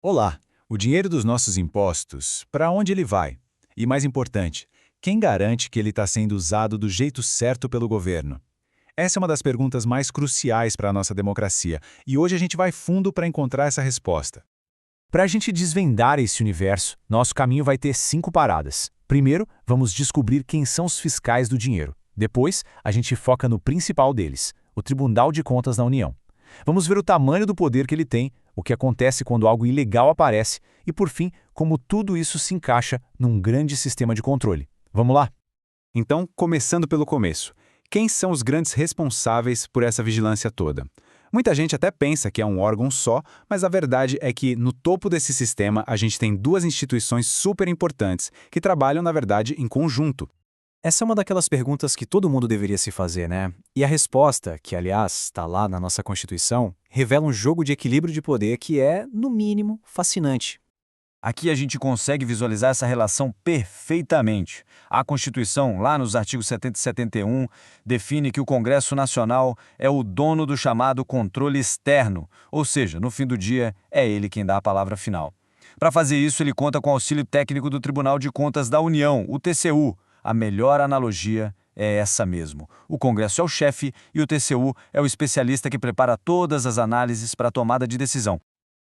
Olá, o dinheiro dos nossos impostos, para onde ele vai? E mais importante, quem garante que ele está sendo usado do jeito certo pelo governo? Essa é uma das perguntas mais cruciais para a nossa democracia, e hoje a gente vai fundo para encontrar essa resposta. Para a gente desvendar esse universo, nosso caminho vai ter 5 paradas. Primeiro, vamos descobrir quem são os fiscais do dinheiro. Depois, a gente foca no principal deles, o Tribunal de Contas da União. Vamos ver o tamanho do poder que ele tem, o que acontece quando algo ilegal aparece e, por fim, como tudo isso se encaixa num grande sistema de controle. Vamos lá? Então, começando pelo começo, quem são os grandes responsáveis por essa vigilância toda? Muita gente até pensa que é um órgão só, mas a verdade é que no topo desse sistema a gente tem duas instituições super importantes que trabalham, na verdade, em conjunto. Essa é uma daquelas perguntas que todo mundo deveria se fazer, né? E a resposta, que aliás está lá na nossa Constituição, revela um jogo de equilíbrio de poder que é, no mínimo, fascinante. Aqui a gente consegue visualizar essa relação perfeitamente. A Constituição, lá nos artigos 70 e 71, define que o Congresso Nacional é o dono do chamado controle externo, ou seja, no fim do dia, é ele quem dá a palavra final. Para fazer isso, ele conta com o auxílio técnico do Tribunal de Contas da União, o TCU. A melhor analogia é essa mesmo. O Congresso é o chefe e o TCU é o especialista que prepara todas as análises para a tomada de decisão.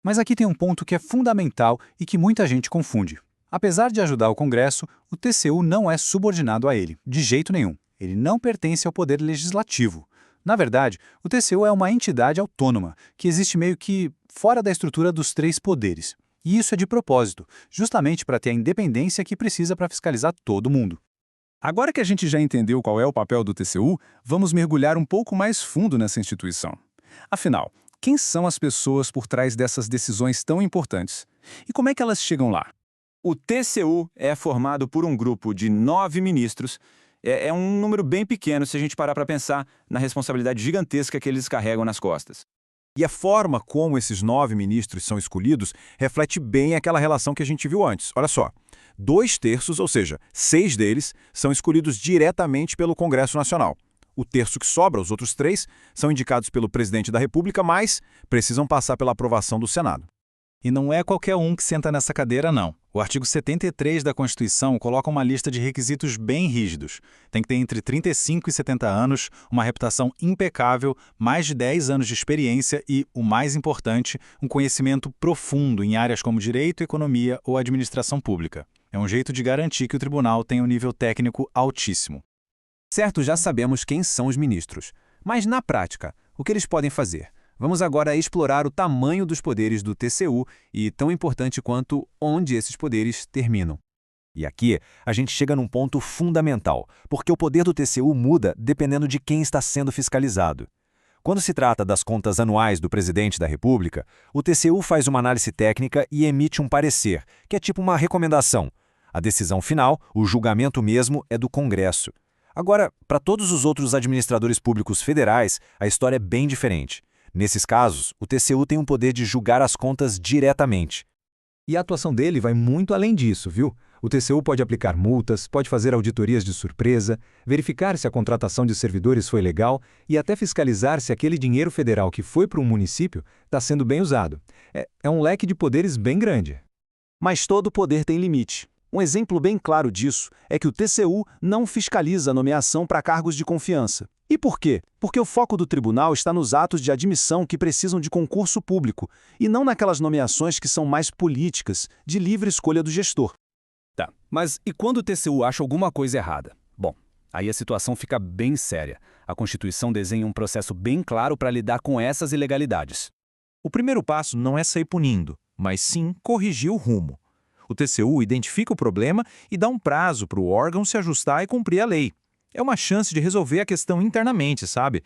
Mas aqui tem um ponto que é fundamental e que muita gente confunde. Apesar de ajudar o Congresso, o TCU não é subordinado a ele, de jeito nenhum. Ele não pertence ao poder legislativo. Na verdade, o TCU é uma entidade autônoma, que existe meio que fora da estrutura dos três poderes. E isso é de propósito, justamente para ter a independência que precisa para fiscalizar todo mundo. Agora que a gente já entendeu qual é o papel do TCU, vamos mergulhar um pouco mais fundo nessa instituição. Afinal, quem são as pessoas por trás dessas decisões tão importantes? E como é que elas chegam lá? O TCU é formado por um grupo de 9 ministros. É um número bem pequeno se a gente parar para pensar na responsabilidade gigantesca que eles carregam nas costas. E a forma como esses 9 ministros são escolhidos reflete bem aquela relação que a gente viu antes. Olha só, 2/3, ou seja, 6 deles, são escolhidos diretamente pelo Congresso Nacional. O terço que sobra, os outros 3, são indicados pelo presidente da República, mas precisam passar pela aprovação do Senado. E não é qualquer um que senta nessa cadeira, não. O artigo 73 da Constituição coloca uma lista de requisitos bem rígidos. Tem que ter entre 35 e 70 anos, uma reputação impecável, mais de 10 anos de experiência e, o mais importante, um conhecimento profundo em áreas como direito, economia ou administração pública. É um jeito de garantir que o tribunal tenha um nível técnico altíssimo. Certo, já sabemos quem são os ministros. Mas, na prática, o que eles podem fazer? Vamos agora explorar o tamanho dos poderes do TCU e, tão importante quanto, onde esses poderes terminam. E aqui, a gente chega num ponto fundamental, porque o poder do TCU muda dependendo de quem está sendo fiscalizado. Quando se trata das contas anuais do presidente da República, o TCU faz uma análise técnica e emite um parecer, que é tipo uma recomendação. A decisão final, o julgamento mesmo, é do Congresso. Agora, para todos os outros administradores públicos federais, a história é bem diferente. Nesses casos, o TCU tem o poder de julgar as contas diretamente. E a atuação dele vai muito além disso, viu? O TCU pode aplicar multas, pode fazer auditorias de surpresa, verificar se a contratação de servidores foi legal e até fiscalizar se aquele dinheiro federal que foi para um município está sendo bem usado. É um leque de poderes bem grande. Mas todo poder tem limite. Um exemplo bem claro disso é que o TCU não fiscaliza a nomeação para cargos de confiança. E por quê? Porque o foco do tribunal está nos atos de admissão que precisam de concurso público, e não naquelas nomeações que são mais políticas, de livre escolha do gestor. Tá, mas e quando o TCU acha alguma coisa errada? Bom, aí a situação fica bem séria. A Constituição desenha um processo bem claro para lidar com essas ilegalidades. O primeiro passo não é sair punindo, mas sim corrigir o rumo. O TCU identifica o problema e dá um prazo para o órgão se ajustar e cumprir a lei. É uma chance de resolver a questão internamente, sabe?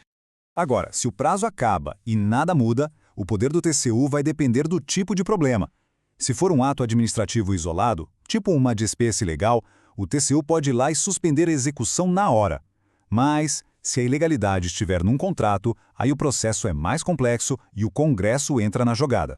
Agora, se o prazo acaba e nada muda, o poder do TCU vai depender do tipo de problema. Se for um ato administrativo isolado, tipo uma despesa ilegal, o TCU pode ir lá e suspender a execução na hora. Mas, se a ilegalidade estiver num contrato, aí o processo é mais complexo e o Congresso entra na jogada.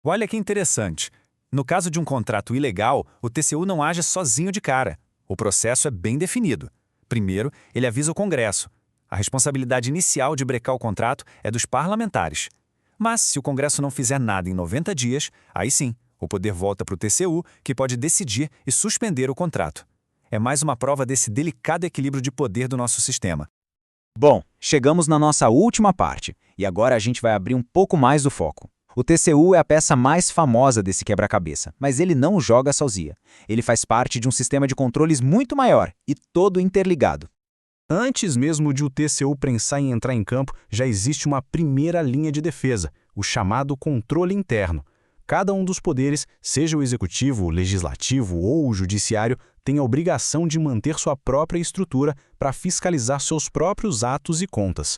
Olha que interessante. No caso de um contrato ilegal, o TCU não age sozinho de cara. O processo é bem definido. Primeiro, ele avisa o Congresso. A responsabilidade inicial de brecar o contrato é dos parlamentares. Mas, se o Congresso não fizer nada em 90 dias, aí sim, o poder volta para o TCU, que pode decidir e suspender o contrato. É mais uma prova desse delicado equilíbrio de poder do nosso sistema. Bom, chegamos na nossa última parte, e agora a gente vai abrir um pouco mais do foco. O TCU é a peça mais famosa desse quebra-cabeça, mas ele não joga sozinho. Ele faz parte de um sistema de controles muito maior e todo interligado. Antes mesmo de o TCU pensar em entrar em campo, já existe uma primeira linha de defesa, o chamado controle interno. Cada um dos poderes, seja o executivo, o legislativo ou o judiciário, tem a obrigação de manter sua própria estrutura para fiscalizar seus próprios atos e contas.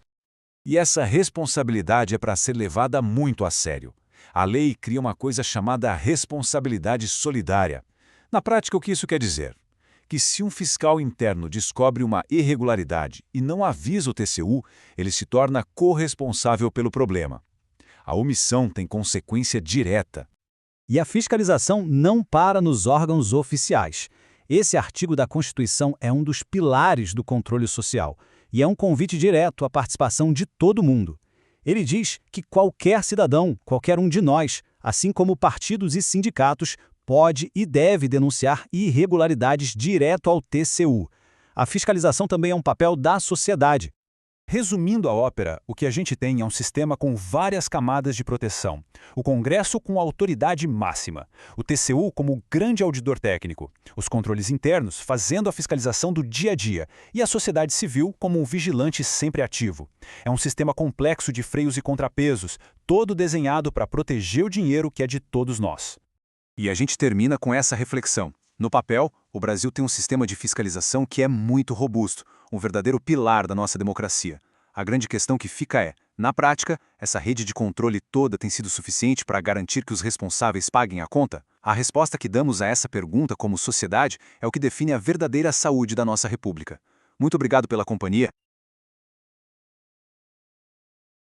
E essa responsabilidade é para ser levada muito a sério. A lei cria uma coisa chamada responsabilidade solidária. Na prática, o que isso quer dizer? Que se um fiscal interno descobre uma irregularidade e não avisa o TCU, ele se torna corresponsável pelo problema. A omissão tem consequência direta. E a fiscalização não para nos órgãos oficiais. Esse artigo da Constituição é um dos pilares do controle social e é um convite direto à participação de todo mundo. Ele diz que qualquer cidadão, qualquer um de nós, assim como partidos e sindicatos, pode e deve denunciar irregularidades direto ao TCU. A fiscalização também é um papel da sociedade. Resumindo a ópera, o que a gente tem é um sistema com várias camadas de proteção. O Congresso com autoridade máxima, o TCU como grande auditor técnico, os controles internos fazendo a fiscalização do dia a dia e a sociedade civil como um vigilante sempre ativo. É um sistema complexo de freios e contrapesos, todo desenhado para proteger o dinheiro que é de todos nós. E a gente termina com essa reflexão. No papel, o Brasil tem um sistema de fiscalização que é muito robusto, um verdadeiro pilar da nossa democracia. A grande questão que fica é, na prática, essa rede de controle toda tem sido suficiente para garantir que os responsáveis paguem a conta? A resposta que damos a essa pergunta como sociedade é o que define a verdadeira saúde da nossa república. Muito obrigado pela companhia.